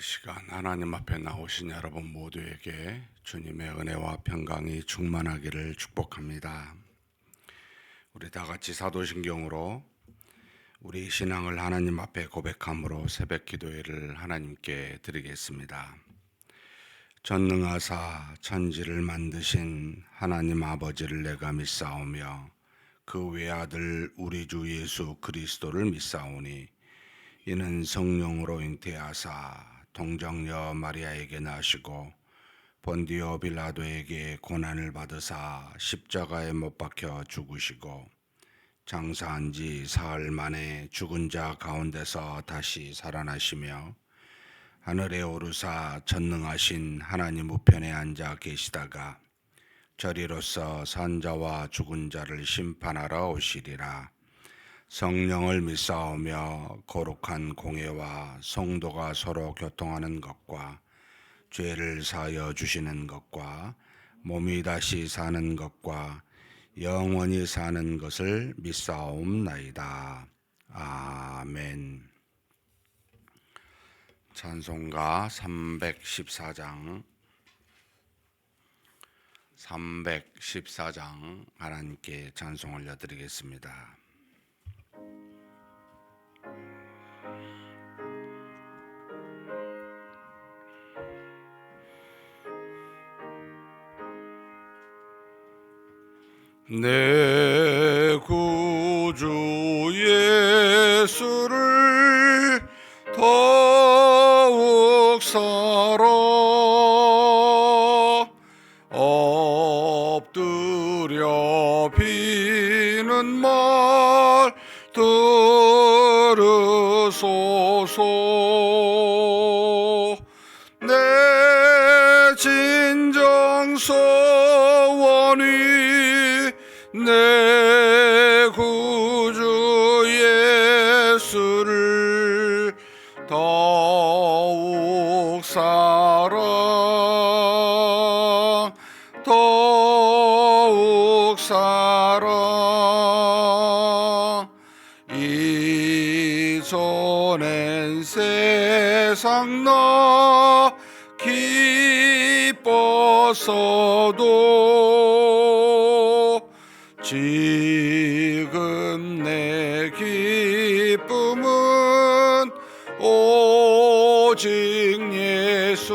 이 시간 하나님 앞에 나오신 여러분 모두에게 주님의 은혜와 평강이 충만하기를 축복합니다. 우리 다 같이 사도신경으로 우리 신앙을 하나님 앞에 고백함으로 새벽 기도회를 하나님께 드리겠습니다. 전능하사 천지를 만드신 하나님 아버지를 내가 믿사오며 그 외아들 우리 주 예수 그리스도를 믿사오니 이는 성령으로 잉태하사 동정녀 마리아에게 나시고 본디오 빌라도에게 고난을 받으사 십자가에 못 박혀 죽으시고 장사한 지 사흘 만에 죽은 자 가운데서 다시 살아나시며 하늘에 오르사 전능하신 하나님 우편에 앉아 계시다가 저리로서 산자와 죽은 자를 심판하러 오시리라. 성령을 믿사오며 거룩한 공회와 성도가 서로 교통하는 것과 죄를 사하여 주시는 것과 몸이 다시 사는 것과 영원히 사는 것을 믿사옵나이다. 아멘. 찬송가 314장 하나님께 찬송 올려드리겠습니다. 내 구주 예수를 더욱 사랑 엎드려 비는 말 들으소서. 내 진정 소원이 내 구주 예수를 더욱 사랑 이전엔 세상 나 기뻤어도 지금 내 기쁨은 오직 예수.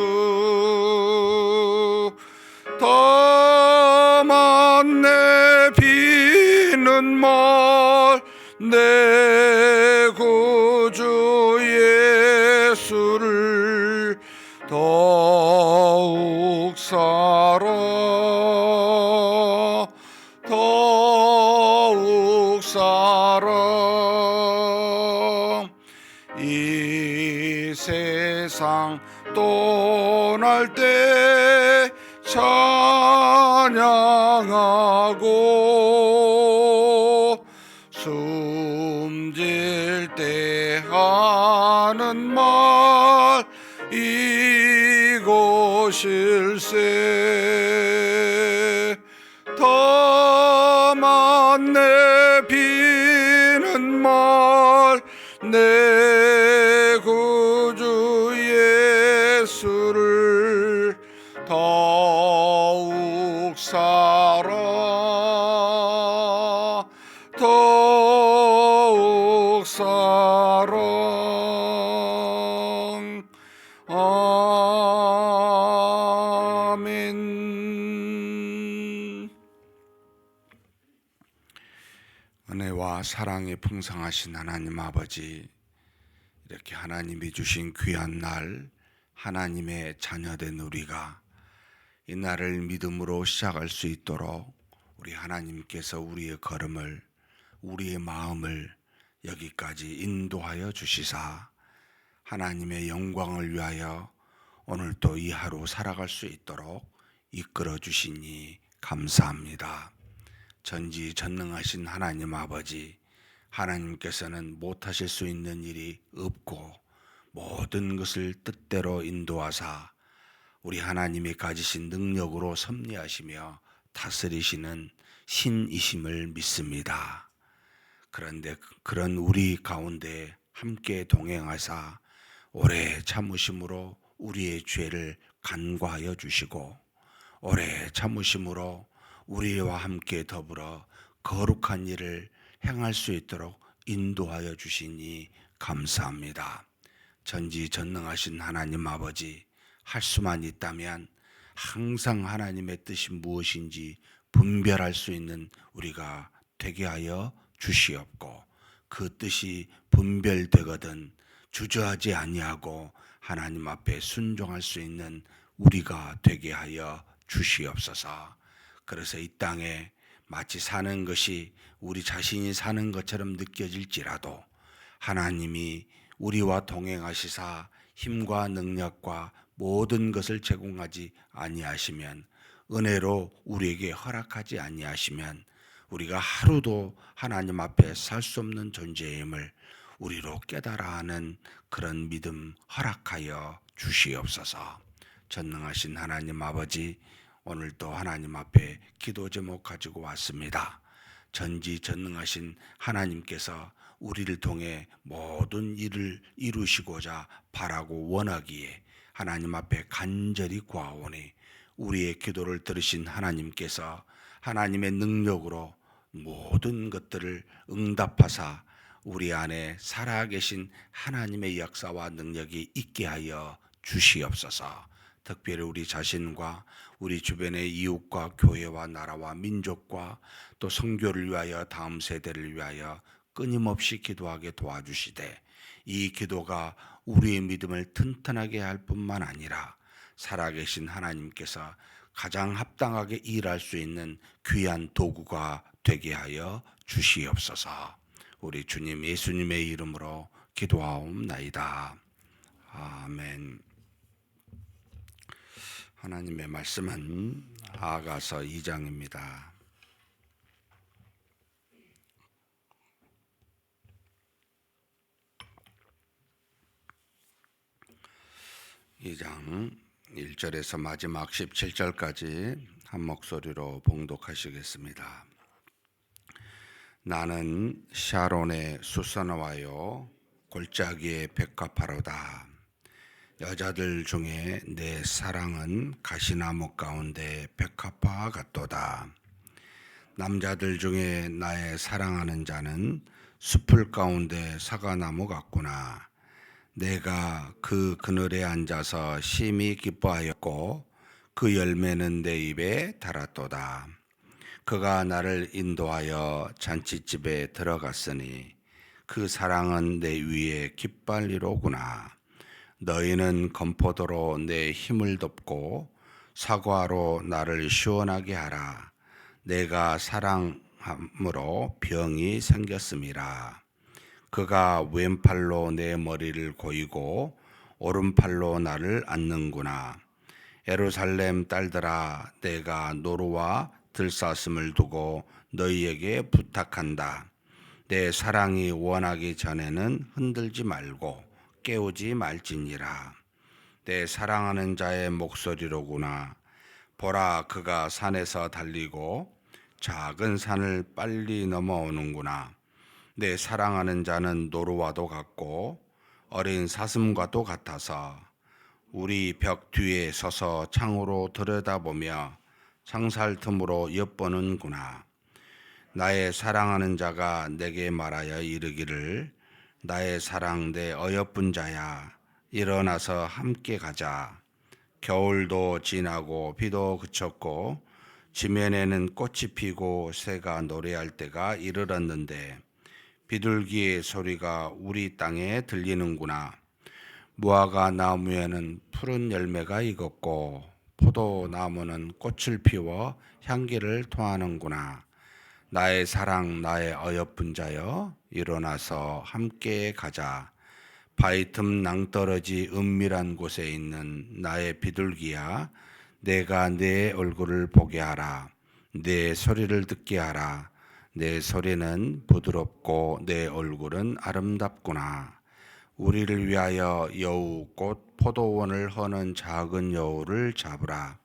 다만 내 비는 말 내 구주 예수를 더욱 사랑 이 세상 떠날 때 찬양하고 숨질 때 하는 말 이곳일세. 다만 내 비는 말 내 구주 예수를 더욱 사랑 아멘. 은혜와 사랑이 풍성하신 하나님 아버지, 이렇게 하나님이 주신 귀한 날, 하나님의 자녀된 우리가 이 날을 믿음으로 시작할 수 있도록 우리 하나님께서 우리의 걸음을, 우리의 마음을 여기까지 인도하여 주시사 하나님의 영광을 위하여 오늘도 이 하루 살아갈 수 있도록 이끌어 주시니 감사합니다. 전지전능하신 하나님 아버지, 하나님께서는 못하실 수 있는 일이 없고 모든 것을 뜻대로 인도하사 우리 하나님이 가지신 능력으로 섭리하시며 다스리시는 신이심을 믿습니다. 그런데 그런 우리 가운데 함께 동행하사 오래 참으심으로 우리의 죄를 간과하여 주시고 오래 참으심으로 우리와 함께 더불어 거룩한 일을 행할 수 있도록 인도하여 주시니 감사합니다. 전지전능하신 하나님 아버지, 할 수만 있다면 항상 하나님의 뜻이 무엇인지 분별할 수 있는 우리가 되게 하여 주시옵고, 그 뜻이 분별되거든 주저하지 아니하고 하나님 앞에 순종할 수 있는 우리가 되게 하여 주시옵소서. 그래서 이 땅에 마치 사는 것이 우리 자신이 사는 것처럼 느껴질지라도 하나님이 우리와 동행하시사 힘과 능력과 모든 것을 제공하지 아니하시면, 은혜로 우리에게 허락하지 아니하시면 우리가 하루도 하나님 앞에 살 수 없는 존재임을 우리로 깨달아 하는 그런 믿음 허락하여 주시옵소서. 전능하신 하나님 아버지, 오늘도 하나님 앞에 기도 제목 가지고 왔습니다. 전지전능하신 하나님께서 우리를 통해 모든 일을 이루시고자 바라고 원하기에 하나님 앞에 간절히 구하오니, 우리의 기도를 들으신 하나님께서 하나님의 능력으로 모든 것들을 응답하사 우리 안에 살아계신 하나님의 역사와 능력이 있게 하여 주시옵소서. 특별히 우리 자신과 우리 주변의 이웃과 교회와 나라와 민족과 또 선교를 위하여 다음 세대를 위하여 끊임없이 기도하게 도와주시되, 이 기도가 우리의 믿음을 튼튼하게 할 뿐만 아니라 살아계신 하나님께서 가장 합당하게 일할 수 있는 귀한 도구가 되게 하여 주시옵소서. 우리 주님 예수님의 이름으로 기도하옵나이다. 아멘. 하나님의 말씀은 아가서 2장입니다. 2장 1절에서 마지막 17절까지 한 목소리로 봉독하시겠습니다. 나는 샤론의 수선화요 골짜기의 백합화로다. 여자들 중에 내 사랑은 가시나무 가운데 백합화 같도다. 남자들 중에 나의 사랑하는 자는 숲을 가운데 사과나무 같구나. 내가 그 그늘에 앉아서 심히 기뻐하였고 그 열매는 내 입에 달았도다. 그가 나를 인도하여 잔치집에 들어갔으니 그 사랑은 내 위에 깃발리로구나. 너희는 건포도로 내 힘을 덮고 사과로 나를 시원하게 하라. 내가 사랑함으로 병이 생겼음이라. 그가 왼팔로 내 머리를 고이고 오른팔로 나를 안는구나. 예루살렘 딸들아, 내가 노루와 들사슴을 두고 너희에게 부탁한다. 내 사랑이 원하기 전에는 흔들지 말고 깨우지 말지니라. 내 사랑하는 자의 목소리로구나. 보라, 그가 산에서 달리고 작은 산을 빨리 넘어오는구나. 내 사랑하는 자는 노루와도 같고 어린 사슴과도 같아서 우리 벽 뒤에 서서 창으로 들여다보며 창살 틈으로 엿보는구나. 나의 사랑하는 자가 내게 말하여 이르기를, 나의 사랑 내 어여쁜 자야, 일어나서 함께 가자. 겨울도 지나고 비도 그쳤고 지면에는 꽃이 피고 새가 노래할 때가 이르렀는데 비둘기의 소리가 우리 땅에 들리는구나. 무화과 나무에는 푸른 열매가 익었고 포도나무는 꽃을 피워 향기를 토하는구나. 나의 사랑, 나의 어여쁜 자여, 일어나서 함께 가자. 바위 틈 낭떠러지 은밀한 곳에 있는 나의 비둘기야, 내가 내 얼굴을 보게 하라. 내 소리를 듣게 하라. 내 소리는 부드럽고 내 얼굴은 아름답구나. 우리를 위하여 여우 곧 포도원을 허는 작은 여우를 잡으라.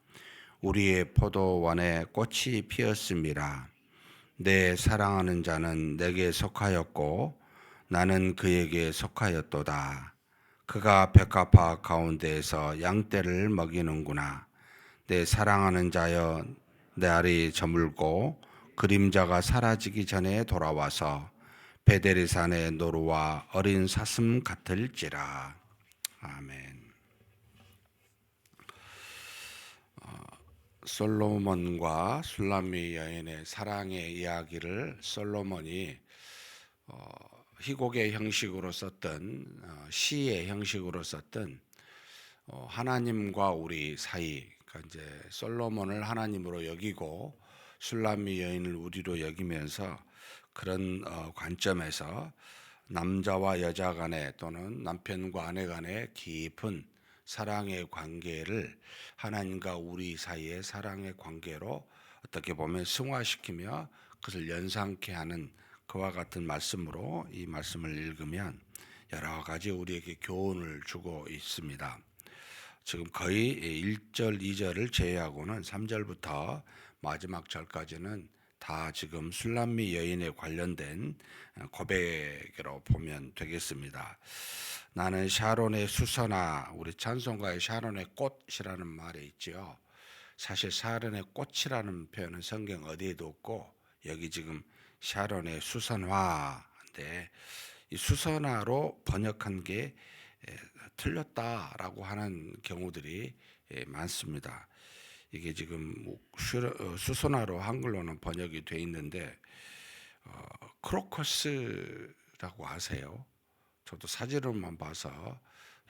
우리의 포도원에 꽃이 피었음이라. 내 사랑하는 자는 내게 속하였고 나는 그에게 속하였도다. 그가 백합화 가운데에서 양떼를 먹이는구나. 내 사랑하는 자여, 내 알이 저물고 그림자가 사라지기 전에 돌아와서 베데리산의 노루와 어린 사슴 같을지라. 아멘. 솔로몬과 술람미 여인의 사랑의 이야기를 솔로몬이 희곡의 형식으로 썼던 시의 형식으로 썼던 하나님과 우리 사이, 그러니까 이제 솔로몬을 하나님으로 여기고 술람미 여인을 우리로 여기면서 그런 관점에서 남자와 여자 간의 또는 남편과 아내 간의 깊은 사랑의 관계를 하나님과 우리 사이의 사랑의 관계로 어떻게 보면 승화시키며 그것을 연상케 하는 그와 같은 말씀으로 이 말씀을 읽으면 여러 가지 우리에게 교훈을 주고 있습니다. 지금 거의 1절, 2절을 제외하고는 3절부터 마지막 절까지는 다 지금 술람미 여인에 관련된 고백으로 보면 되겠습니다. 나는 샤론의 수서나, 우리 찬송가의 샤론의 꽃이라는 말이 있죠. 사실 샤론의 꽃이라는 표현은 성경 어디에도 없고 여기 지금 샤론의 수선화인데 이 수선화로 번역한 게 틀렸다라고 하는 경우들이 많습니다. 이게 지금 수선화로 한글로는 번역이 돼 있는데 크로커스라고 아세요? 저도 사진으로만 봐서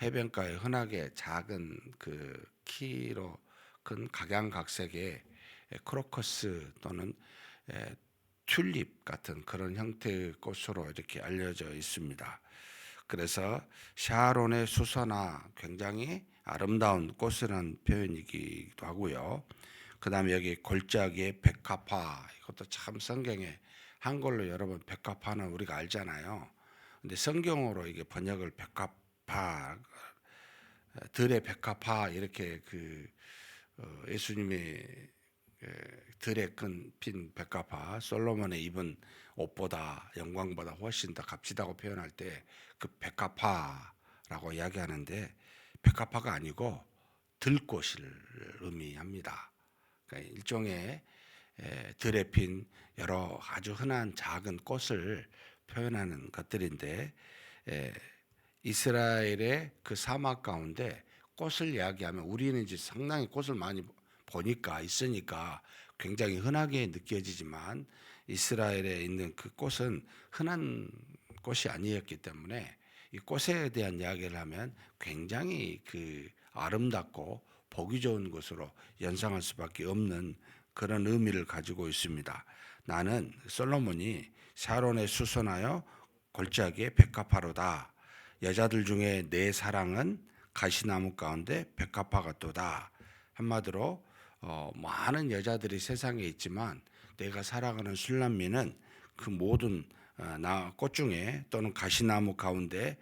해변가에 흔하게 작은 그 키로 큰 각양각색의 크로커스 또는 튤립 같은 그런 형태의 꽃으로 이렇게 알려져 있습니다. 그래서 샤론의 수선화, 굉장히 아름다운 꽃이라는 표현이기도 하고요. 그 다음에 여기 골짜기의 백합화, 이것도 참 성경에 한글로 여러분 백합화는 우리가 알잖아요. 근데 성경으로 이게 번역을 백합화, 들의 백합화 이렇게 예수님의 들에 핀 백합화, 솔로몬의 입은 옷보다 영광보다 훨씬 더 값지다고 표현할 때 그 백합화라고 이야기하는데 백합화가 아니고 들꽃을 의미합니다. 그러니까 일종의 들에 핀 여러 아주 흔한 작은 꽃을 표현하는 것들인데 이스라엘의 그 사막 가운데 꽃을 이야기하면 우리는 이제 상당히 꽃을 많이 보니까 있으니까 굉장히 흔하게 느껴지지만 이스라엘에 있는 그 꽃은 흔한 꽃이 아니었기 때문에 이 꽃에 대한 이야기를 하면 굉장히 아름답고 보기 좋은 것으로 연상할 수밖에 없는 그런 의미를 가지고 있습니다. 나는 솔로몬이 샤론에 수선하여 골짜기에 백합화로다. 여자들 중에 내 사랑은 가시나무 가운데 백합화 같도다. 한마디로 많은 여자들이 세상에 있지만 내가 사랑하는 술람미는 그 모든 꽃 중에 또는 가시나무 가운데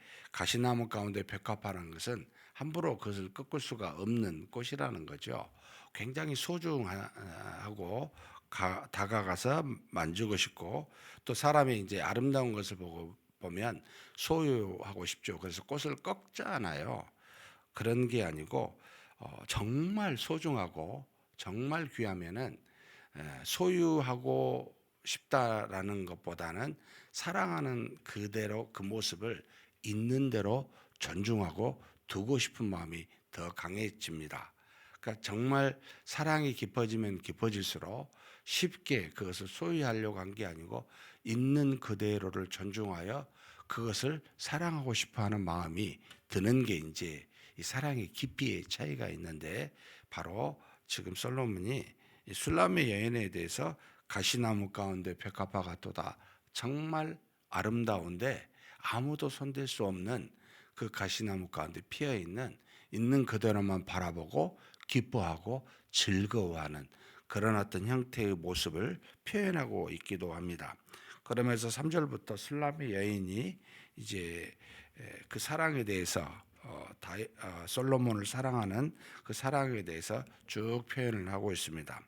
백합화라는 것은 함부로 그것을 꺾을 수가 없는 꽃이라는 거죠. 굉장히 소중하고 다가가서 만지고 싶고 또 사람이 이제 아름다운 것을 보면 소유하고 싶죠. 그래서 꽃을 꺾잖아요. 그런 게 아니고 정말 소중하고 정말 귀하면은 소유하고 싶다라는 것보다는 사랑하는 그대로 그 모습을 있는 대로 존중하고 두고 싶은 마음이 더 강해집니다. 그러니까 정말 사랑이 깊어지면 깊어질수록 쉽게 그것을 소유하려고 한 게 아니고 있는 그대로를 존중하여 그것을 사랑하고 싶어하는 마음이 드는 게 이제 이 사랑의 깊이의 차이가 있는데 바로 지금 솔로몬이 술람의 여인에 대해서 가시나무 가운데 백합화 같도다. 정말 아름다운데 아무도 손댈 수 없는 그 가시나무 가운데 피어 있는 그대로만 바라보고 기뻐하고 즐거워하는 그런 어떤 형태의 모습을 표현하고 있기도 합니다. 그러면서 3절부터 술람의 여인이 이제 그 사랑에 대해서 솔로몬을 사랑하는 그 사랑에 대해서 쭉 표현을 하고 있습니다.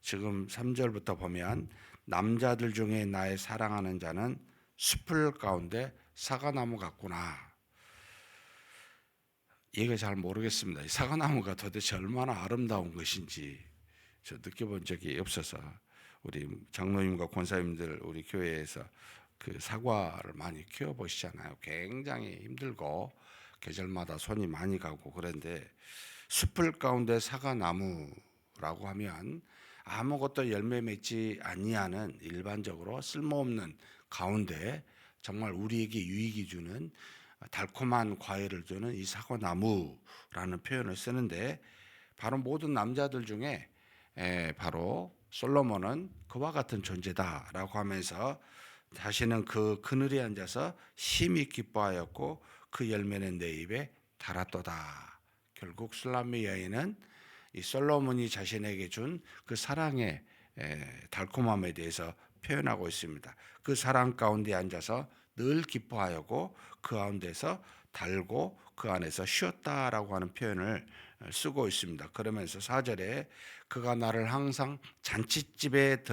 지금 3절부터 보면 남자들 중에 나의 사랑하는 자는 숲을 가운데 사과나무 같구나. 이게 잘 모르겠습니다. 이 사과나무가 도대체 얼마나 아름다운 것인지 저 느껴본 적이 없어서 우리 장로님과 권사님들 우리 교회에서 그 사과를 많이 키워 보시잖아요. 굉장히 힘들고 계절마다 손이 많이 가고 그런데 숲을 가운데 사과나무라고 하면 아무것도 열매 맺지 아니하는 일반적으로 쓸모없는 가운데 정말 우리에게 유익이 주는 달콤한 과일을 주는 이 사과나무라는 표현을 쓰는데 바로 모든 남자들 중에 바로 솔로몬은 그와 같은 존재다라고 하면서 자신은 그 그늘에 앉아서 심히 기뻐하였고 그 열매는 내 입에 달았도다. 결국 술람미 여인은 이 솔로몬이 자신에게 준 그 사랑의 달콤함에 대해서 표현하고 있습니다. 그 사랑 가운데 앉아서 늘 기뻐하였고 그 가운데서 달고 그 안에서 쉬었다라고 하는 표현을 쓰고 있습니다. 그러면서 4절에 그가 나를 항상 잔치집에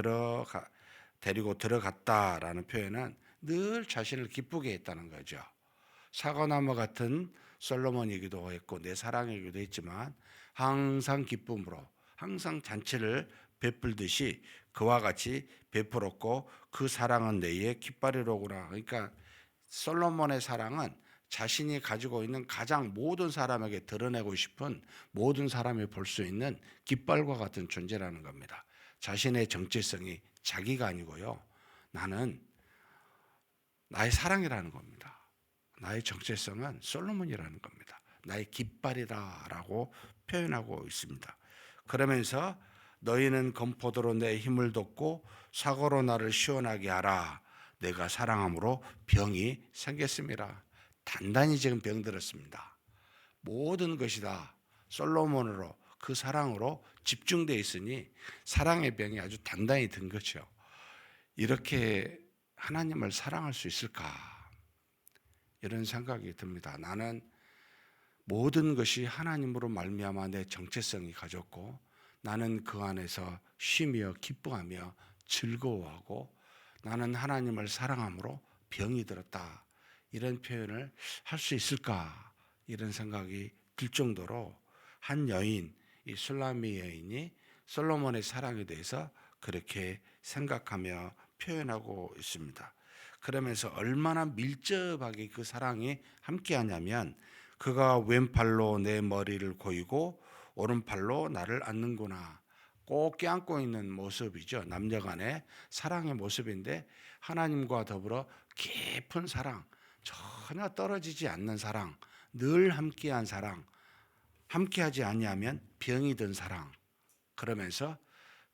데리고 들어갔다라는 표현은 늘 자신을 기쁘게 했다는 거죠. 사과나무 같은 솔로몬이기도 했고 내 사랑이기도 했지만 항상 기쁨으로 항상 잔치를 베풀듯이 그와 같이 베풀었고 그 사랑은 내의 깃발이로구나. 그러니까 솔로몬의 사랑은 자신이 가지고 있는 가장 모든 사람에게 드러내고 싶은 모든 사람이 볼 수 있는 깃발과 같은 존재라는 겁니다. 자신의 정체성이 자기가 아니고요. 나는 나의 사랑이라는 겁니다. 나의 정체성은 솔로몬이라는 겁니다. 나의 깃발이다라고 표현하고 있습니다. 그러면서 너희는 건포도로 내 힘을 돋고 사고로 나를 시원하게 하라. 내가 사랑함으로 병이 생겼습니다. 단단히 지금 병들었습니다. 모든 것이 다 솔로몬으로 그 사랑으로 집중되어 있으니 사랑의 병이 아주 단단히 든 거죠. 이렇게 하나님을 사랑할 수 있을까? 이런 생각이 듭니다. 나는 모든 것이 하나님으로 말미암아 내 정체성이 가졌고 나는 그 안에서 쉬며 기뻐하며 즐거워하고 나는 하나님을 사랑함으로 병이 들었다. 이런 표현을 할 수 있을까? 이런 생각이 들 정도로 한 여인, 이 술라미 여인이 솔로몬의 사랑에 대해서 그렇게 생각하며 표현하고 있습니다. 그러면서 얼마나 밀접하게 그 사랑이 함께하냐면 그가 왼팔로 내 머리를 고이고 오른팔로 나를 안는구나. 꼭 껴안고 있는 모습이죠. 남녀 간의 사랑의 모습인데 하나님과 더불어 깊은 사랑, 전혀 떨어지지 않는 사랑, 늘 함께한 사랑, 함께하지 아니하면 병이 든 사랑. 그러면서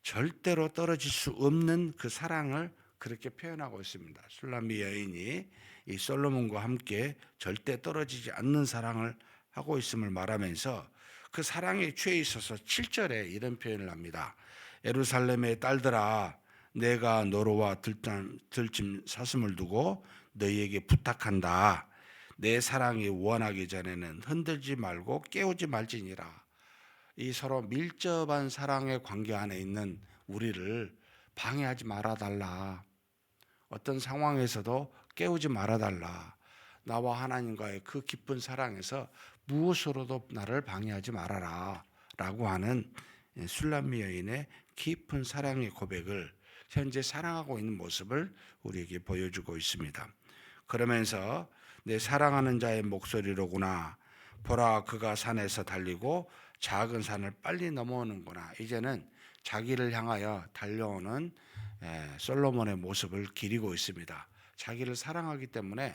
절대로 떨어질 수 없는 그 사랑을 그렇게 표현하고 있습니다. 술람미 여인이 이 솔로몬과 함께 절대 떨어지지 않는 사랑을 하고 있음을 말하면서 그 사랑에 취해 있어서 7절에 이런 표현을 합니다. 예루살렘의 딸들아 내가 너로와 들짐 사슴을 두고 너희에게 부탁한다. 내 사랑이 원하기 전에는 흔들지 말고 깨우지 말지니라. 이 서로 밀접한 사랑의 관계 안에 있는 우리를 방해하지 말아달라. 어떤 상황에서도 깨우지 말아달라. 나와 하나님과의 그 깊은 사랑에서 무엇으로도 나를 방해하지 말아라. 라고 하는 술람미 여인의 깊은 사랑의 고백을 현재 사랑하고 있는 모습을 우리에게 보여주고 있습니다. 그러면서 내 사랑하는 자의 목소리로구나. 보라 그가 산에서 달리고 작은 산을 빨리 넘어오는구나. 이제는 자기를 향하여 달려오는 솔로몬의 모습을 기리고 있습니다. 자기를 사랑하기 때문에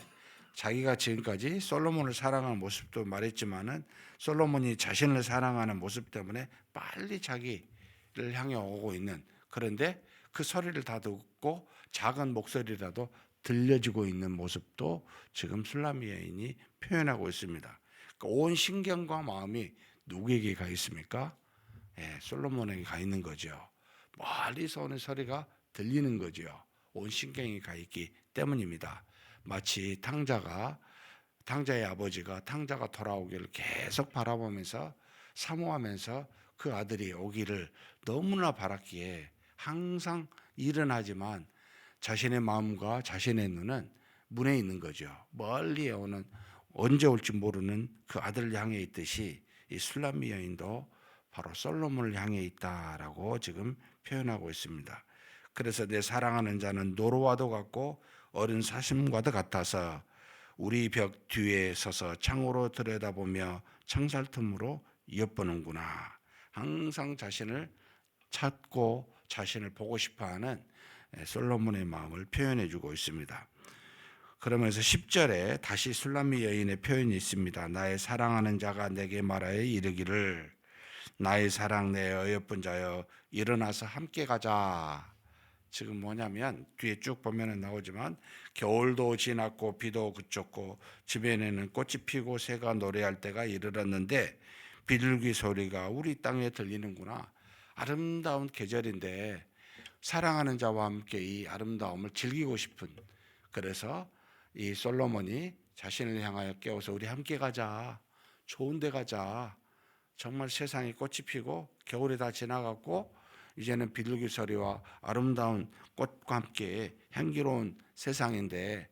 자기가 지금까지 솔로몬을 사랑하는 모습도 말했지만은 솔로몬이 자신을 사랑하는 모습 때문에 빨리 자기를 향해 오고 있는, 그런데 그 소리를 다 듣고 작은 목소리라도 들려지고 있는 모습도 지금 술라미 여인이 표현하고 있습니다. 그러니까 온 신경과 마음이 누구에게 가 있습니까? 솔로몬에게 가 있는 거죠. 멀리서 오는 소리가 들리는 거죠. 온 신경이 가 있기 때문입니다. 마치 탕자의 아버지가 탕자가 돌아오기를 계속 바라보면서 사모하면서 그 아들이 오기를 너무나 바랐기에 항상 일어나지만 자신의 마음과 자신의 눈은 문에 있는 거죠. 멀리 오는 언제 올지 모르는 그 아들을 향해 있듯이 이 술람미 여인도 바로 솔로몬을 향해 있다라고 지금 표현하고 있습니다. 그래서 내 사랑하는 자는 노루와도 같고 어린 사슴과도 같아서 우리 벽 뒤에 서서 창으로 들여다보며 창살 틈으로 엿보는구나. 항상 자신을 찾고 자신을 보고 싶어하는 솔로몬의 마음을 표현해 주고 있습니다. 그러면서 10절에 다시 술람미 여인의 표현이 있습니다. 나의 사랑하는 자가 내게 말하여 이르기를 나의 사랑 내 어여쁜 자여 일어나서 함께 가자. 지금 뭐냐면 뒤에 쭉 보면 나오지만 겨울도 지났고 비도 그쳤고 집에는 꽃이 피고 새가 노래할 때가 이르렀는데 비둘기 소리가 우리 땅에 들리는구나. 아름다운 계절인데 사랑하는 자와 함께 이 아름다움을 즐기고 싶은, 그래서 이 솔로몬이 자신을 향하여 깨워서 우리 함께 가자. 좋은 데 가자. 정말 세상에 꽃이 피고 겨울이 다 지나갔고 이제는 비둘기 소리와 아름다운 꽃과 함께 향기로운 세상인데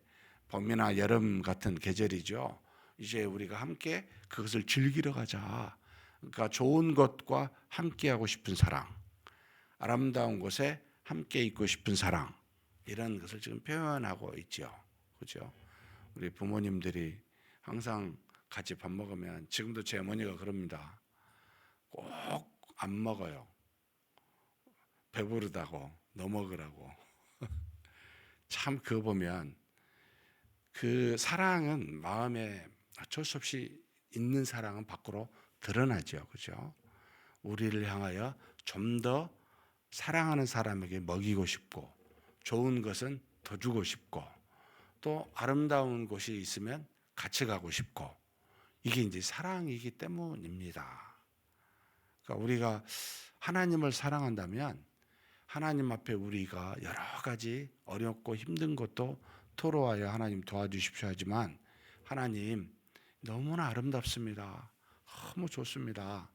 봄이나 여름 같은 계절이죠. 이제 우리가 함께 그것을 즐기러 가자. 그러니까 좋은 것과 함께하고 싶은 사랑, 아름다운 곳에 함께 있고 싶은 사랑, 이런 것을 지금 표현하고 있죠. 그죠? 우리 부모님들이 항상 같이 밥 먹으면, 지금도 제 어머니가 그럽니다. 꼭 안 먹어요. 배부르다고, 너 먹으라고. 참 그거 보면 그 사랑은 마음에 어쩔 수 없이 있는 사랑은 밖으로 드러나죠. 그죠? 우리를 향하여 좀 더 사랑하는 사람에게 먹이고 싶고, 좋은 것은 더 주고 싶고, 또 아름다운 곳이 있으면 같이 가고 싶고, 이게 이제 사랑이기 때문입니다. 그러니까 우리가 하나님을 사랑한다면 하나님 앞에 우리가 여러 가지 어렵고 힘든 것도 토로하여 하나님 도와주십시오 하지만, 하나님 너무나 아름답습니다. 너무 좋습니다.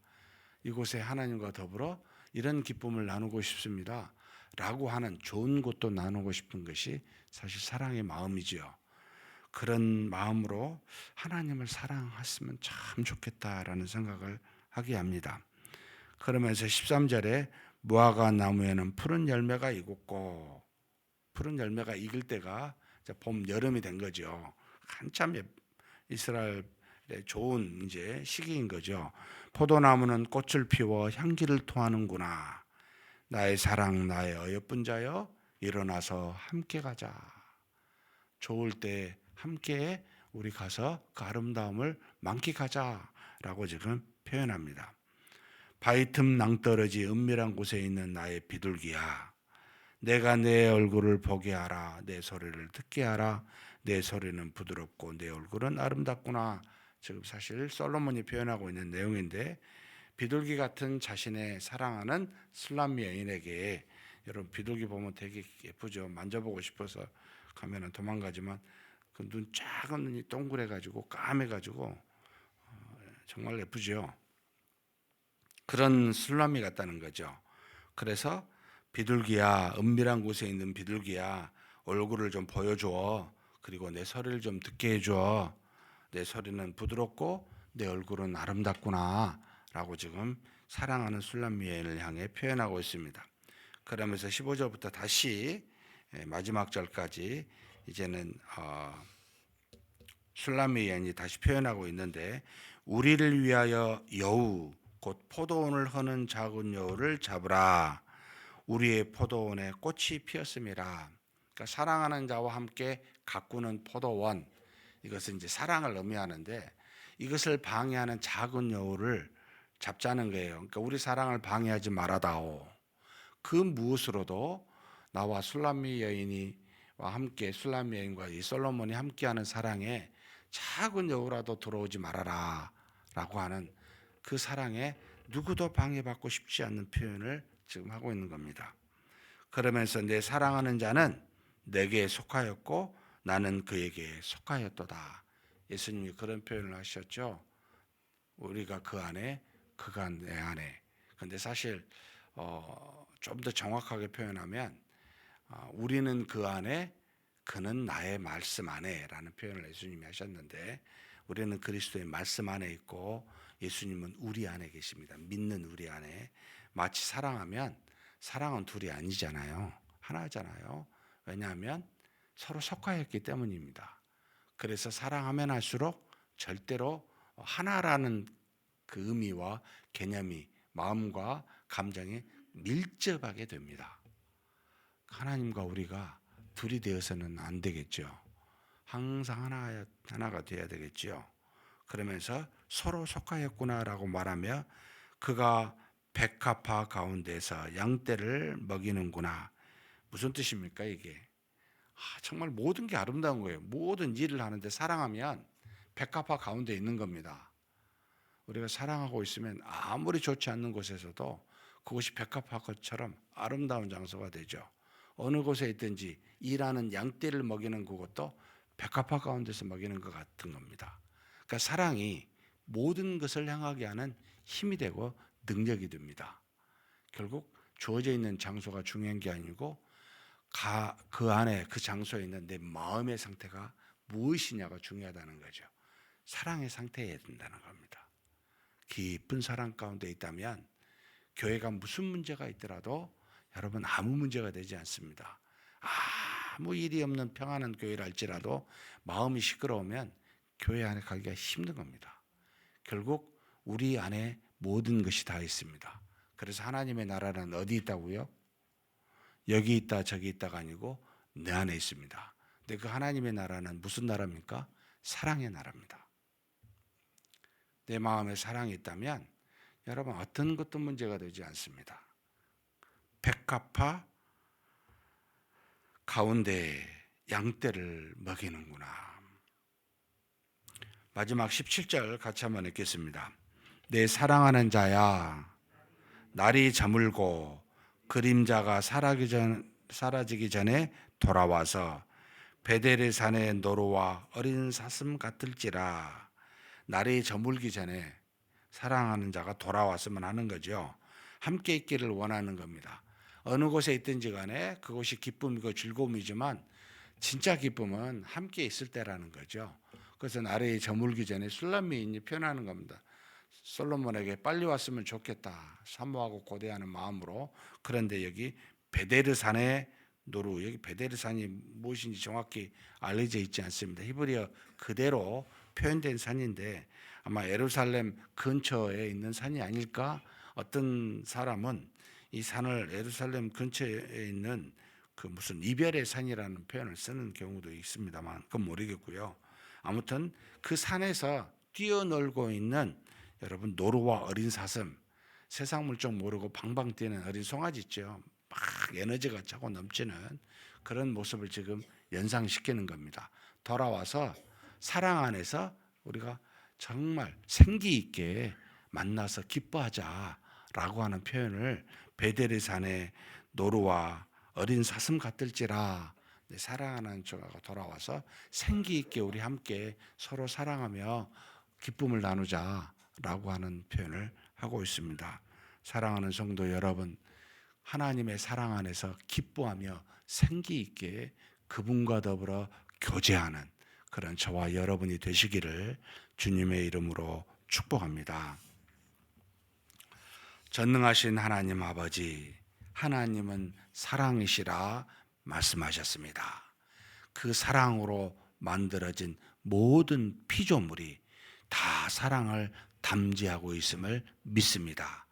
이곳에 하나님과 더불어 이런 기쁨을 나누고 싶습니다. 라고 하는 좋은 것도 나누고 싶은 것이 사실 사랑의 마음이지요. 그런 마음으로 하나님을 사랑했으면 참 좋겠다라는 생각을 하게 합니다. 그러면서 13절에 무화과 나무에는 푸른 열매가 익었고, 푸른 열매가 익을 때가 봄, 여름이 된 거죠. 한참 이스라엘의 좋은 이제 시기인 거죠. 포도나무는 꽃을 피워 향기를 토하는구나. 나의 사랑, 나의 어여쁜 자여, 일어나서 함께 가자. 좋을 때 함께 우리 가서 그 아름다움을 만끽하자라고 지금 표현합니다. 바위 틈 낭떠러지 은밀한 곳에 있는 나의 비둘기야, 내가 내 얼굴을 보게 하라. 내 소리를 듣게 하라. 내 소리는 부드럽고 내 얼굴은 아름답구나. 지금 사실 솔로몬이 표현하고 있는 내용인데, 비둘기 같은 자신의 사랑하는 술람미 여인에게, 여러분 비둘기 보면 되게 예쁘죠. 만져보고 싶어서 가면은 도망가지만 그 눈 작은 눈이 동그래 가지고 까매 가지고 정말 예쁘죠. 그런 술람미 같다는 거죠. 그래서 비둘기야, 은밀한 곳에 있는 비둘기야, 얼굴을 좀 보여줘. 그리고 내 소리를 좀 듣게 해줘. 내 소리는 부드럽고 내 얼굴은 아름답구나. 라고 지금 사랑하는 술람미 여인을 향해 표현하고 있습니다. 그러면서 15절부터 다시 마지막 절까지 이제는 술람미 여인이 다시 표현하고 있는데, 우리를 위하여 여우 곧 포도원을 허는 작은 여우를 잡으라. 우리의 포도원에 꽃이 피었음이라. 그러니까 사랑하는 자와 함께 가꾸는 포도원, 이것은 이제 사랑을 의미하는데, 이것을 방해하는 작은 여우를 잡자는 거예요. 그러니까 우리 사랑을 방해하지 말아다오. 그 무엇으로도 나와 술람미 여인과 함께, 술람미 여인과 이 솔로몬이 함께하는 사랑에 작은 여우라도 들어오지 말아라 라고 하는 그 사랑에 누구도 방해받고 싶지 않는 표현을 지금 하고 있는 겁니다. 그러면서 내 사랑하는 자는 내게 속하였고 나는 그에게 속하였도다. 예수님이 그런 표현을 하셨죠. 우리가 그 안에, 그가 내 안에. 근데 사실 좀 더 정확하게 표현하면 우리는 그 안에, 그는 나의 말씀 안에 라는 표현을 예수님이 하셨는데, 우리는 그리스도의 말씀 안에 있고 예수님은 우리 안에 계십니다. 믿는 우리 안에. 마치 사랑하면 사랑은 둘이 아니잖아요. 하나잖아요. 왜냐하면 서로 속하였기 때문입니다. 그래서 사랑하면 할수록 절대로 하나라는 그 의미와 개념이 마음과 감정에 밀접하게 됩니다. 하나님과 우리가 둘이 되어서는 안 되겠죠. 항상 하나가 되어야 되겠죠. 그러면서 서로 속하였구나라고 말하며 그가 백합화 가운데서 양떼를 먹이는구나. 무슨 뜻입니까 이게? 정말 모든 게 아름다운 거예요. 모든 일을 하는데 사랑하면 백합화 가운데 있는 겁니다. 우리가 사랑하고 있으면 아무리 좋지 않는 곳에서도 그곳이 백합화처럼 아름다운 장소가 되죠. 어느 곳에 있든지 일하는 양떼를 먹이는 그것도 백합화 가운데서 먹이는 것 같은 겁니다. 그러니까 사랑이 모든 것을 향하게 하는 힘이 되고 능력이 됩니다. 결국 주어져 있는 장소가 중요한 게 아니고 그 안에 그 장소에 있는 내 마음의 상태가 무엇이냐가 중요하다는 거죠. 사랑의 상태여야 된다는 겁니다. 깊은 사랑 가운데 있다면 교회가 무슨 문제가 있더라도 여러분 아무 문제가 되지 않습니다. 아무 일이 없는 평안한 교회를 할지라도 마음이 시끄러우면 교회 안에 가기가 힘든 겁니다. 결국 우리 안에 모든 것이 다 있습니다. 그래서 하나님의 나라는 어디 있다고요? 여기 있다 저기 있다가 아니고 내 안에 있습니다. 근데 그 하나님의 나라는 무슨 나라입니까? 사랑의 나라입니다. 내 마음에 사랑이 있다면 여러분 어떤 것도 문제가 되지 않습니다. 백합화 가운데 양떼를 먹이는구나. 마지막 17절 같이 한번 읽겠습니다. 내 사랑하는 자야 날이 저물고 그림자가 사라지기 전에 돌아와서 베델의 산의 노루와 어린 사슴 같을지라. 날이 저물기 전에 사랑하는 자가 돌아왔으면 하는 거죠. 함께 있기를 원하는 겁니다. 어느 곳에 있든지 간에 그곳이 기쁨이고 즐거움이지만 진짜 기쁨은 함께 있을 때라는 거죠. 그래서 날이 저물기 전에 술람미인이 표현하는 겁니다. 솔로몬에게 빨리 왔으면 좋겠다 사모하고 고대하는 마음으로. 그런데 여기 베데르산의 노루, 여기 베데르산이 무엇인지 정확히 알려져 있지 않습니다. 히브리어 그대로 표현된 산인데 아마 예루살렘 근처에 있는 산이 아닐까. 어떤 사람은 이 산을 예루살렘 근처에 있는 그 무슨 이별의 산이라는 표현을 쓰는 경우도 있습니다만 그건 모르겠고요. 아무튼 그 산에서 뛰어놀고 있는 여러분 노루와 어린 사슴, 세상 물정 모르고 방방 뛰는 어린 송아지 있죠. 막 에너지가 차고 넘치는 그런 모습을 지금 연상시키는 겁니다. 돌아와서 사랑 안에서 우리가 정말 생기 있게 만나서 기뻐하자라고 하는 표현을 베델의 산의 노루와 어린 사슴 같을지라. 사랑하는 자가 돌아와서 생기 있게 우리 함께 서로 사랑하며 기쁨을 나누자라고 하는 표현을 하고 있습니다. 사랑하는 성도 여러분, 하나님의 사랑 안에서 기뻐하며 생기 있게 그분과 더불어 교제하는 그런 저와 여러분이 되시기를 주님의 이름으로 축복합니다. 전능하신 하나님 아버지, 하나님은 사랑이시라 말씀하셨습니다. 그 사랑으로 만들어진 모든 피조물이 다 사랑을 담지하고 있음을 믿습니다.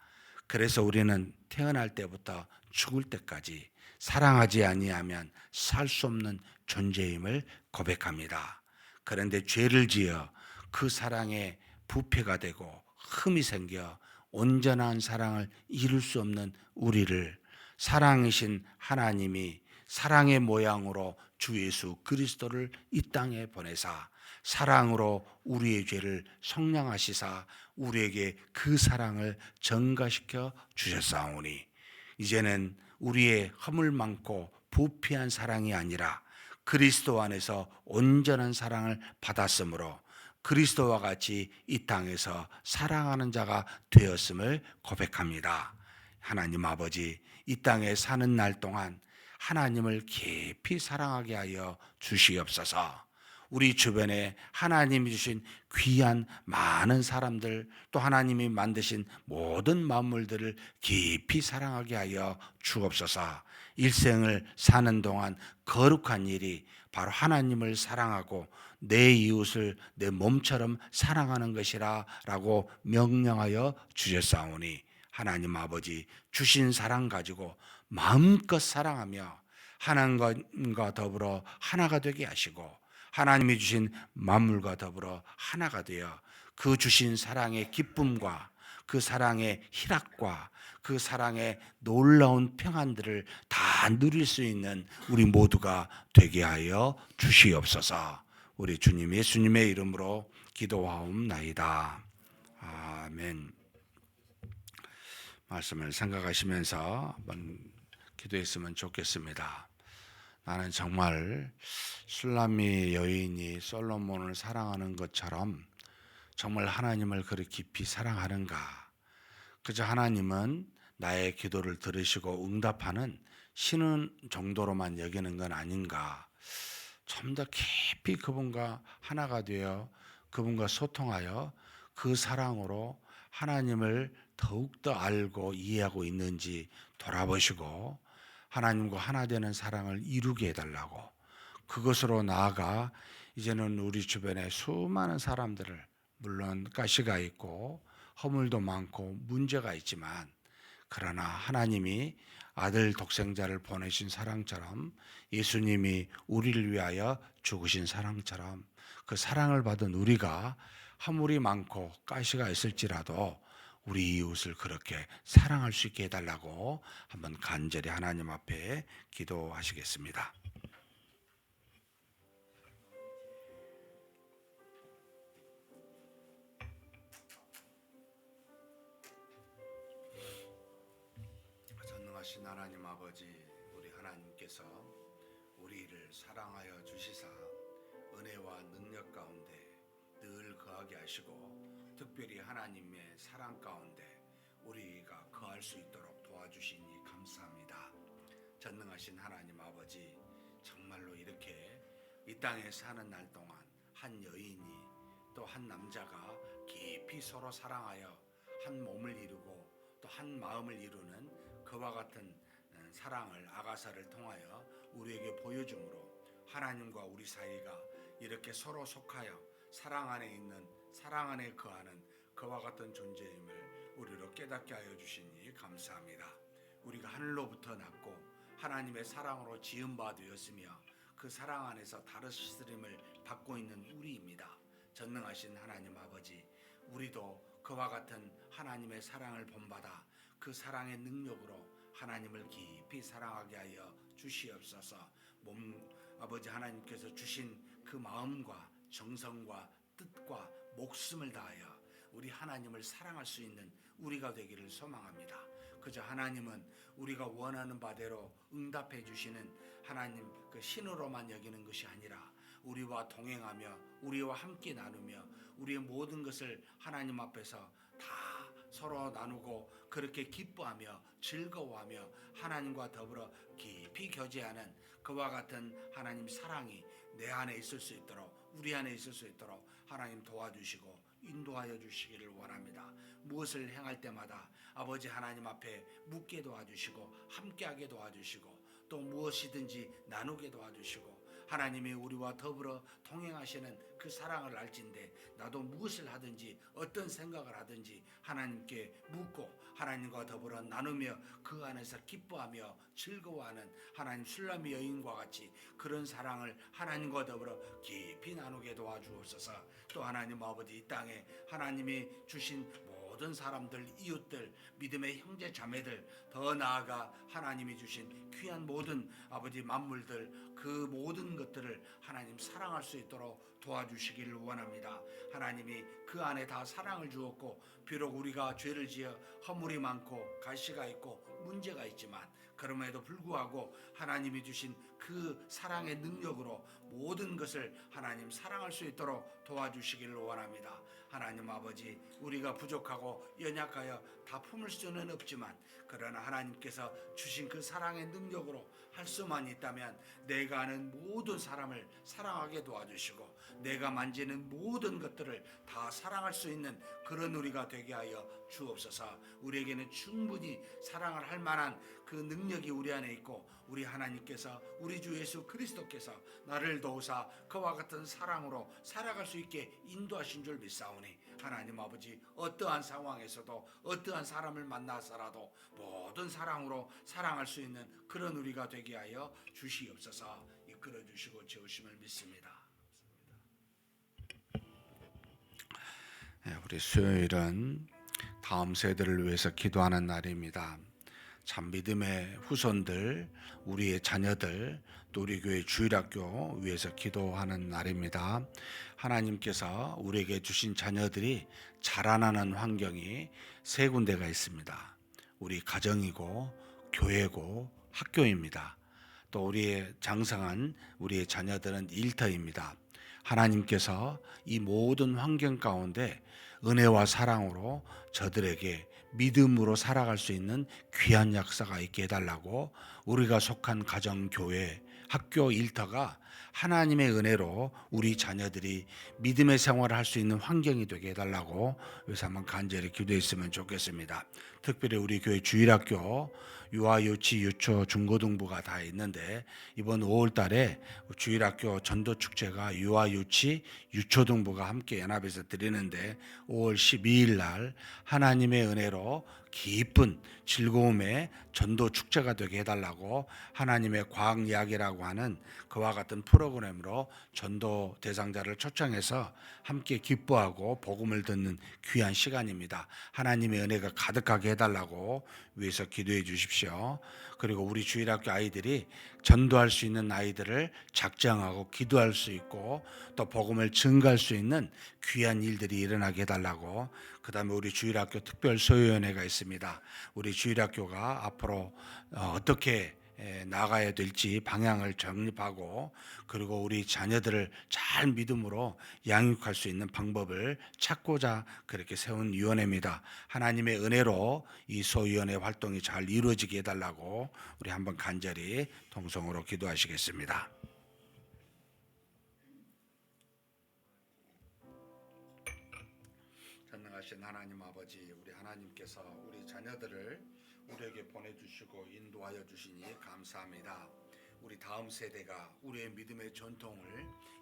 그래서 우리는 태어날 때부터 죽을 때까지 사랑하지 아니하면 살 수 없는 존재임을 고백합니다. 그런데 죄를 지어 그 사랑에 부패가 되고 흠이 생겨 온전한 사랑을 이룰 수 없는 우리를 사랑이신 하나님이 사랑의 모양으로 주 예수 그리스도를 이 땅에 보내사 사랑으로 우리의 죄를 속량하시사 우리에게 그 사랑을 전가시켜 주셨사오니 이제는 우리의 허물 많고 부패한 사랑이 아니라 그리스도 안에서 온전한 사랑을 받았으므로 그리스도와 같이 이 땅에서 사랑하는 자가 되었음을 고백합니다. 하나님 아버지, 이 땅에 사는 날 동안 하나님을 깊이 사랑하게 하여 주시옵소서. 우리 주변에 하나님이 주신 귀한 많은 사람들, 또 하나님이 만드신 모든 만물들을 깊이 사랑하게 하여 주옵소서. 일생을 사는 동안 거룩한 일이 바로 하나님을 사랑하고 내 이웃을 내 몸처럼 사랑하는 것이라 라고 명령하여 주셨사오니, 하나님 아버지 주신 사랑 가지고 마음껏 사랑하며 하나님과 더불어 하나가 되게 하시고, 하나님이 주신 만물과 더불어 하나가 되어 그 주신 사랑의 기쁨과 그 사랑의 희락과 그 사랑의 놀라운 평안들을 다 누릴 수 있는 우리 모두가 되게 하여 주시옵소서. 우리 주님 예수님의 이름으로 기도하옵나이다. 아멘. 말씀을 생각하시면서 한번 기도했으면 좋겠습니다. 나는 정말 술람미 여인이 솔로몬을 사랑하는 것처럼 정말 하나님을 그렇게 깊이 사랑하는가? 그저 하나님은 나의 기도를 들으시고 응답하는 신은 정도로만 여기는 건 아닌가? 좀 더 깊이 그분과 하나가 되어 그분과 소통하여 그 사랑으로 하나님을 더욱더 알고 이해하고 있는지 돌아보시고 하나님과 하나 되는 사랑을 이루게 해달라고, 그것으로 나아가 이제는 우리 주변에 수많은 사람들을, 물론 가시가 있고 허물도 많고 문제가 있지만, 그러나 하나님이 아들 독생자를 보내신 사랑처럼, 예수님이 우리를 위하여 죽으신 사랑처럼 그 사랑을 받은 우리가 허물이 많고 가시가 있을지라도 우리 이웃을 그렇게 사랑할 수 있게 해달라고 한번 간절히 하나님 앞에 기도하시겠습니다. 전능하신 하나님 아버지, 우리 하나님께서 우리를 사랑하여 주시사 은혜와 능력 가운데 늘 거하게 하시고, 특별히 하나님의 사랑 가운데 우리가 거할 수 있도록 도와주시니 감사합니다. 전능하신 하나님 아버지, 정말로 이렇게 이 땅에 사는 날 동안 한 여인이 또 한 남자가 깊이 서로 사랑하여 한 몸을 이루고 또 한 마음을 이루는 그와 같은 사랑을 아가사를 통하여 우리에게 보여주므로, 하나님과 우리 사이가 이렇게 서로 속하여 사랑 안에 있는, 사랑 안에 거하는 그와 같은 존재임을 우리로 깨닫게 하여 주시니 감사합니다. 우리가 하늘로부터 났고 하나님의 사랑으로 지은 바 되었으며 그 사랑 안에서 다스림을 받고 있는 우리입니다. 전능하신 하나님 아버지, 우리도 그와 같은 하나님의 사랑을 본받아 그 사랑의 능력으로 하나님을 깊이 사랑하게 하여 주시옵소서. 아버지 하나님께서 주신 그 마음과 정성과 뜻과 목숨을 다하여 우리 하나님을 사랑할 수 있는 우리가 되기를 소망합니다. 그저 하나님은 우리가 원하는 바대로 응답해 주시는 하나님 그 신으로만 여기는 것이 아니라, 우리와 동행하며 우리와 함께 나누며 우리의 모든 것을 하나님 앞에서 다 서로 나누고 그렇게 기뻐하며 즐거워하며 하나님과 더불어 깊이 교제하는 그와 같은 하나님 사랑이 내 안에 있을 수 있도록, 우리 안에 있을 수 있도록 하나님 도와주시고 인도하여 주시기를 원합니다. 무엇을 행할 때마다 아버지 하나님 앞에 묻게 도와주시고 함께하게 도와주시고 또 무엇이든지 나누게 도와주시고, 하나님이 우리와 더불어 동행하시는 그 사랑을 알진대 나도 무엇을 하든지 어떤 생각을 하든지 하나님께 묻고 하나님과 더불어 나누며 그 안에서 기뻐하며 즐거워하는 하나님 술람미 여인과 같이 그런 사랑을 하나님과 더불어 깊이 나누게 도와주옵소서. 또 하나님 아버지, 이 땅에 하나님이 주신 모든 사람들, 이웃들, 믿음의 형제 자매들, 더 나아가 하나님이 주신 귀한 모든 아버지 만물들, 그 모든 것들을 하나님 사랑할 수 있도록 도와주시기를 원합니다. 하나님이 그 안에 다 사랑을 주었고, 비록 우리가 죄를 지어 허물이 많고 가시가 있고 문제가 있지만 그럼에도 불구하고 하나님이 주신 그 사랑의 능력으로 모든 것을 하나님 사랑할 수 있도록 도와주시기를 원합니다. 하나님 아버지, 우리가 부족하고 연약하여 다 품을 수는 없지만 그러나 하나님께서 주신 그 사랑의 능력으로 할 수만 있다면 내가 아는 모든 사람을 사랑하게 도와주시고 내가 만지는 모든 것들을 다 사랑할 수 있는 그런 우리가 되게 하여 주옵소서. 우리에게는 충분히 사랑을 할 만한 그 능력이 우리 안에 있고 우리 하나님께서 우리 주 예수 그리스도께서 나를 도우사 그와 같은 사랑으로 살아갈 수 있게 인도하신 줄 믿사오니 하나님 아버지, 어떠한 상황에서도 어떠한 사람을 만나서라도 모든 사랑으로 사랑할 수 있는 그런 우리가 되게 하여 주시옵소서. 이끌어 주시고 채우심을 믿습니다. 우리 수요일은 다음 세대를 위해서 기도하는 날입니다. 참 믿음의 후손들, 우리의 자녀들, 또 우리 교회 주일학교 위해서 기도하는 날입니다. 하나님께서 우리에게 주신 자녀들이 자라나는 환경이 세 군데가 있습니다. 우리 가정이고 교회고 학교입니다. 또 우리의 장성한 우리의 자녀들은 일터입니다. 하나님께서 이 모든 환경 가운데 은혜와 사랑으로 저들에게 믿음으로 살아갈 수 있는 귀한 역사가 있게 해달라고 우리가 속한 가정, 교회, 학교, 일터가 하나님의 은혜로 우리 자녀들이 믿음의 생활을 할 수 있는 환경이 되게 해달라고 여기서 한번 간절히 기도했으면 좋겠습니다. 특별히 우리 교회 주일학교 유아, 유치, 유초, 중고등부가 다 있는데 이번 5월 달에 주일학교 전도축제가 유아, 유치, 유초등부가 함께 연합해서 드리는데 5월 12일 날 하나님의 은혜로 기쁜 즐거움의 전도 축제가 되게 해달라고 하나님의 과학 이야기라고 하는 그와 같은 프로그램으로 전도 대상자를 초청해서 함께 기뻐하고 복음을 듣는 귀한 시간입니다. 하나님의 은혜가 가득하게 해달라고 위해서 기도해 주십시오. 그리고 우리 주일학교 아이들이 전도할 수 있는 아이들을 작정하고 기도할 수 있고 또 복음을 증거할 수 있는 귀한 일들이 일어나게 해달라고. 그 다음에 우리 주일학교 특별소위원회가 있습니다. 우리 주일학교가 앞으로 어떻게 나가야 될지 방향을 정립하고 그리고 우리 자녀들을 잘 믿음으로 양육할 수 있는 방법을 찾고자 그렇게 세운 위원회입니다. 하나님의 은혜로 이 소위원회 활동이 잘 이루어지게 해달라고 우리 한번 간절히 통성으로 기도하시겠습니다. 전능하신 하나님 아버지, 우리 하나님께서 우리 자녀들을 우리에게 보내주시고 인도하여 주시니 감사합니다. 우리 다음 세대가 우리의 믿음의 전통을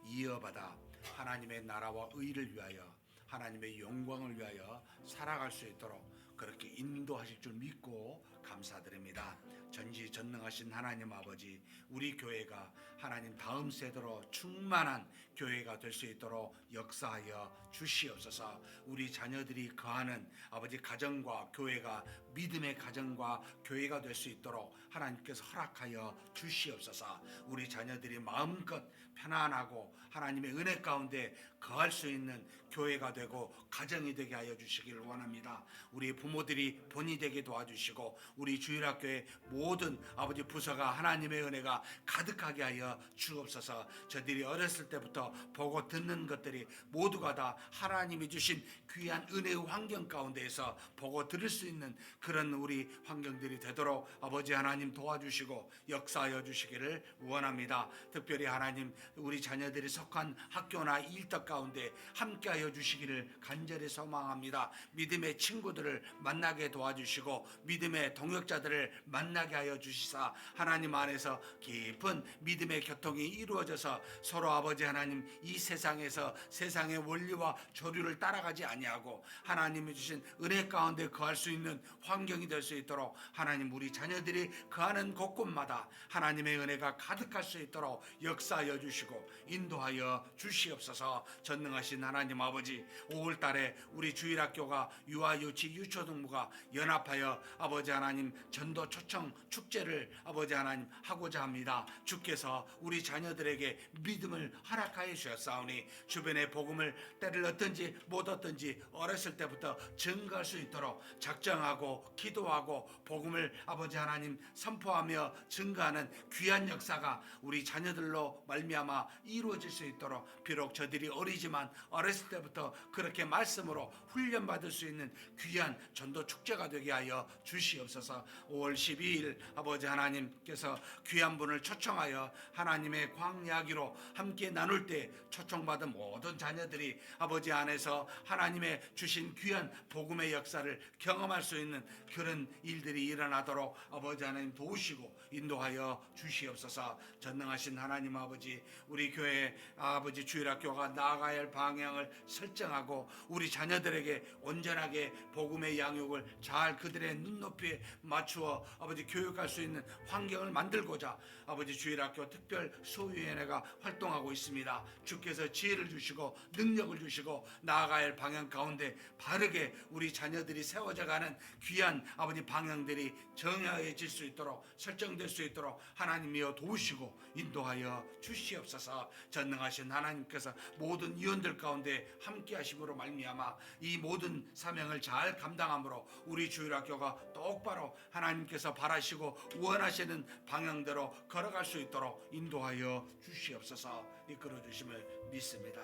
이어받아 하나님의 나라와 의를 위하여 하나님의 영광을 위하여 살아갈 수 있도록 그렇게 인도하실 줄 믿고 감사드립니다. 전지전능하신 하나님 아버지, 우리 교회가 하나님 다음 세대로 충만한 교회가 될 수 있도록 역사하여 주시옵소서. 우리 자녀들이 거하는 아버지 가정과 교회가 믿음의 가정과 교회가 될 수 있도록 하나님께서 허락하여 주시옵소서. 우리 자녀들이 마음껏 편안하고 하나님의 은혜 가운데 거할 수 있는 교회가 되고 가정이 되게 하여 주시기를 원합니다. 우리 부모들이 본이 되게 도와주시고 우리 주일학교의 모든 아버지 부서가 하나님의 은혜가 가득하게 하여 주옵소서. 저들이 어렸을 때부터 보고 듣는 것들이 모두가 다 하나님이 주신 귀한 은혜의 환경 가운데에서 보고 들을 수 있는 그런 우리 환경들이 되도록 아버지 하나님 도와주시고 역사하여 주시기를 원합니다. 특별히 하나님, 우리 자녀들이 속한 학교나 일터 가운데 함께하여 주시기를 간절히 소망합니다. 믿음의 친구들을 만나게 도와주시고 믿음의 동역자들을 만나게 하여 주시사 하나님 안에서 깊은 믿음의 교통이 이루어져서 서로 아버지 하나님 이 세상에서 세상의 원리와 조류를 따라가지 아니하고 하나님이 주신 은혜 가운데 거할 수 있는 환경이 될 수 있도록 하나님, 우리 자녀들이 거하는 곳곳마다 하나님의 은혜가 가득할 수 있도록 역사하여 주시고 인도하여 주시옵소서. 전능하신 하나님 아버지, 5월 달에 우리 주일학교가 유아, 유치, 유초 중고등부가 연합하여 아버지 하나님 전도 초청 축제를 아버지 하나님 하고자 합니다. 주께서 우리 자녀들에게 믿음을 허락하여 주셨사오니 주변의 복음을 때를 얻든지 못 얻든지 어렸을 때부터 증거할 수 있도록 작정하고 기도하고 복음을 아버지 하나님 선포하며 증거하는 귀한 역사가 우리 자녀들로 말미암아 이루어질 수 있도록, 비록 저들이 어리지만 어렸을 때부터 그렇게 말씀으로 훈련받을 수 있는 귀한 전도 축제가 되게 하여 주시옵소서. 5월 12일 아버지 하나님께서 귀한 분을 초청하여 하나님의 광야기로 함께 나눌 때 초청받은 모든 자녀들이 아버지 안에서 하나님의 주신 귀한 복음의 역사를 경험할 수 있는 그런 일들이 일어나도록 아버지 하나님 도우시고 인도하여 주시옵소서. 전능하신 하나님 아버지, 우리 교회 아버지 주일학교가 나아가야 할 방향을 설정하고 우리 자녀들에게 온전하게 복음의 양육을 잘 그들의 눈높이에 맞추어 아버지 교육할 수 있는 환경을 만들고자 아버지 주일학교 특별 소위원회가 활동하고 있습니다. 주께서 지혜를 주시고 능력을 주시고 나아가야 할 방향 가운데 바르게 우리 자녀들이 세워져가는 귀한 아버지 방향들이 정해질 수 있도록, 설정될 수 있도록 하나님이여 도우시고 인도하여 주시옵소서. 전능하신 하나님께서 모든 위원들 가운데 함께 하심으로 말미암아 이 모든 사명을 잘 감당함으로 우리 주일학교가 똑바로 하나님께서 바라시고 원하시는 방향대로 걸어갈 수 있도록 인도하여 주시옵소서. 이끌어 주심을 믿습니다.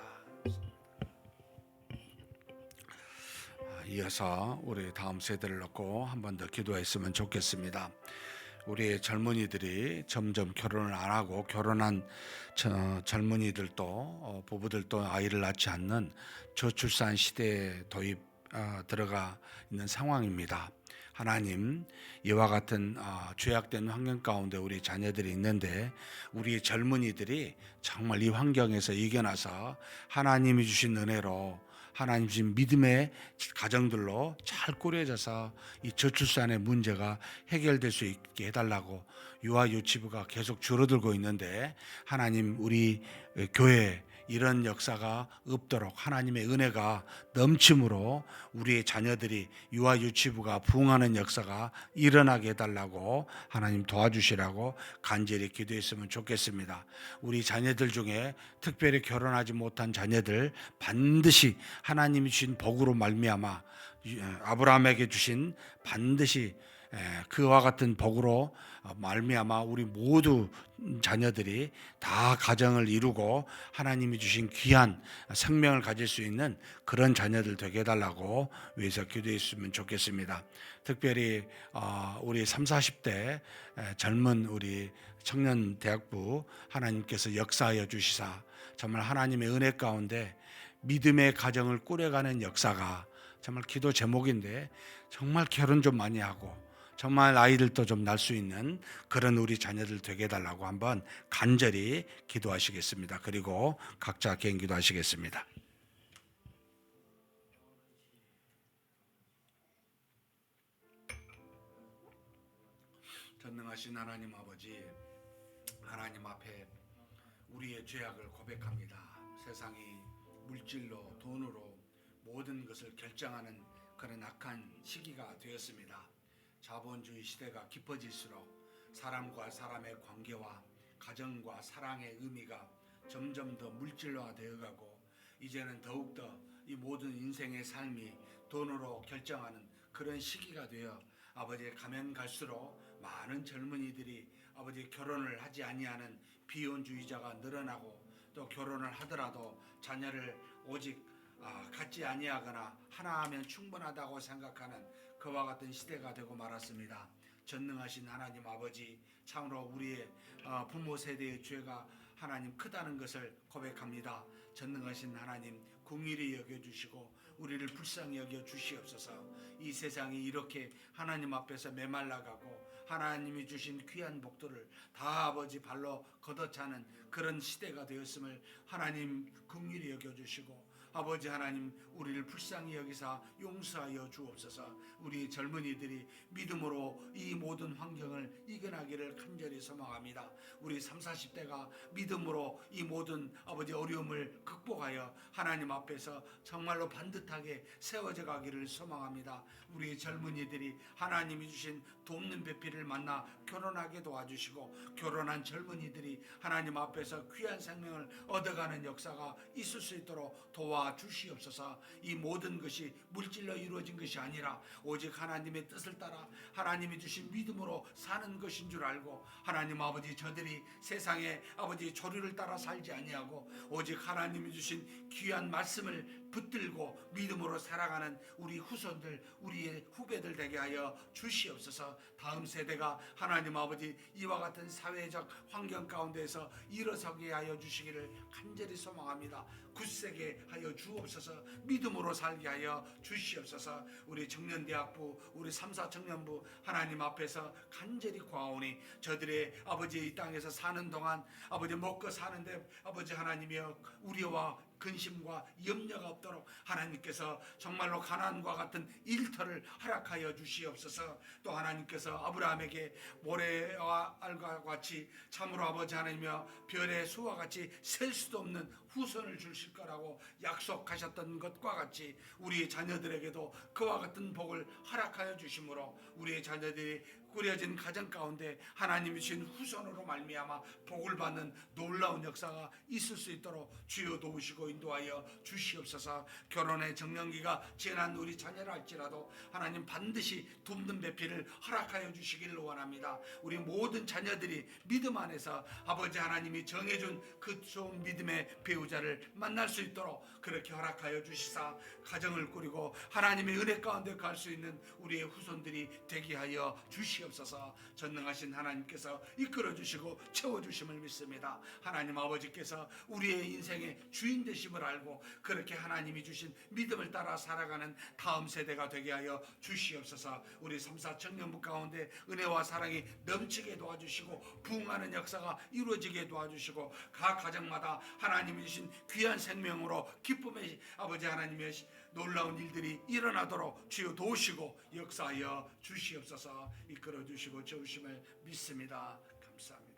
이어서 우리 다음 세대를 놓고 한 번 더 기도했으면 좋겠습니다. 우리 젊은이들이 점점 결혼을 안 하고 결혼한 젊은이들도 부부들도 아이를 낳지 않는 저출산 시대에 들어가 있는 상황입니다. 하나님, 이와 같은 죄악된 환경 가운데 우리 자녀들이 있는데 우리 젊은이들이 정말 이 환경에서 이겨나서 하나님이 주신 은혜로 하나님 주신 믿음의 가정들로 잘 꾸려져서 이 저출산의 문제가 해결될 수 있게 해달라고 유아유치부가 계속 줄어들고 있는데 하나님, 우리 교회 이런 역사가 없도록 하나님의 은혜가 넘침으로 우리의 자녀들이 유아유치부가 부흥하는 역사가 일어나게 해달라고 하나님 도와주시라고 간절히 기도했으면 좋겠습니다. 우리 자녀들 중에 특별히 결혼하지 못한 자녀들 반드시 하나님이 주신 복으로 말미암아 아브라함에게 주신 반드시 그와 같은 복으로 말미암아 우리 모두 자녀들이 다 가정을 이루고 하나님이 주신 귀한 생명을 가질 수 있는 그런 자녀들 되게 해달라고 위해서 기도했으면 좋겠습니다. 특별히 우리 30, 40대 젊은 우리 청년 대학부 하나님께서 역사하여 주시사 정말 하나님의 은혜 가운데 믿음의 가정을 꾸려가는 역사가 정말 기도 제목인데 정말 결혼 좀 많이 하고 정말 아이들도 좀 낳을 수 있는 그런 우리 자녀들 되게 해달라고 한번 간절히 기도하시겠습니다. 그리고 각자 개인 기도하시겠습니다. 전능하신 하나님 아버지, 하나님 앞에 우리의 죄악을 고백합니다. 세상이 물질로 돈으로 모든 것을 결정하는 그런 악한 시기가 되었습니다. 자본주의 시대가 깊어질수록 사람과 사람의 관계와 가정과 사랑의 의미가 점점 더 물질화되어가고 이제는 더욱더 이 모든 인생의 삶이 돈으로 결정하는 그런 시기가 되어 아버지 가면 갈수록 많은 젊은이들이 아버지 결혼을 하지 아니하는 비혼주의자가 늘어나고 또 결혼을 하더라도 자녀를 오직 갖지 아니하거나 하나 하면 충분하다고 생각하는 그와 같은 시대가 되고 말았습니다. 전능하신 하나님 아버지, 참으로 우리의 부모 세대의 죄가 하나님 크다는 것을 고백합니다. 전능하신 하나님, 긍휼히 여겨주시고 우리를 불쌍히 여겨 주시옵소서. 이 세상이 이렇게 하나님 앞에서 메말라가고 하나님이 주신 귀한 복들을 다 아버지 발로 걷어차는 그런 시대가 되었음을 하나님 긍휼히 여겨주시고 아버지 하나님 우리를 불쌍히 여기사 용서하여 주옵소서. 우리 젊은이들이 믿음으로 이 모든 환경을 이겨나기를 간절히 소망합니다. 우리 30, 40대가 믿음으로 이 모든 아버지 어려움을 극복하여 하나님 앞에서 정말로 반듯하게 세워져 가기를 소망합니다. 우리 젊은이들이 하나님이 주신 돕는 배필을 만나 결혼하게 도와주시고, 결혼한 젊은이들이 하나님 앞에서 귀한 생명을 얻어가는 역사가 있을 수 있도록 도와주시옵소서. 이 모든 것이 물질로 이루어진 것이 아니라 오직 하나님의 뜻을 따라 하나님이 주신 믿음으로 사는 것인 줄 알고, 하나님 아버지 저들이 세상에 아버지 조류를 따라 살지 아니하고 오직 하나님이 주신 귀한 말씀을 붙들고 믿음으로 살아가는 우리 후손들, 우리의 후배들 되게 하여 주시옵소서. 다음 세대가 하나님 아버지 이와 같은 사회적 환경 가운데서 일어서게 하여 주시기를 간절히 소망합니다. 굳세게 하여 주옵소서. 믿음으로 살게 하여 주시옵소서. 우리 청년대학부, 우리 3, 4 청년부 하나님 앞에서 간절히 구하오니 저들의 아버지 이 땅에서 사는 동안 아버지 먹고 사는데 아버지 하나님이여 우리와 근심과 염려가 없도록 하나님께서 정말로 가나안과 같은 일터를 허락하여 주시옵소서. 또 하나님께서 아브라함에게 모래와 알과 같이 참으로 아버지 하나님이여 별의 수와 같이 셀 수도 없는 후손을 주실 거라고 약속하셨던 것과 같이 우리 자녀들에게도 그와 같은 복을 허락하여 주심으로 우리의 자녀들이 꾸려진 가정 가운데 하나님이 주신 후손으로 말미암아 복을 받는 놀라운 역사가 있을 수 있도록 주여 도우시고 인도하여 주시옵소서. 결혼의 정년기가 지난 우리 자녀라 할지라도 하나님 반드시 돕는 배필을 허락하여 주시기를 원합니다. 우리 모든 자녀들이 믿음 안에서 아버지 하나님이 정해준 그 좋은 믿음의 배우자를 만날 수 있도록 그렇게 허락하여 주시사 가정을 꾸리고 하나님의 은혜 가운데 갈 수 있는 우리의 후손들이 되게 하여 주시옵소서. 전능하신 하나님께서 이끌어 주시고 채워 주심을 믿습니다. 하나님 아버지께서 우리의 인생의 주인 되심을 알고 그렇게 하나님이 주신 믿음을 따라 살아가는 다음 세대가 되게 하여 주시옵소서. 우리 3, 4 청년부 가운데 은혜와 사랑이 넘치게 도와주시고 부흥하는 역사가 이루어지게 도와주시고 각 가정마다 하나님이 주신 귀한 생명으로 기쁨의 아버지 하나님의 놀라운 일들이 일어나도록 주여 도우시고 역사하여 주시옵소서. 이끌어 주시고 채우심을 믿습니다. 감사합니다.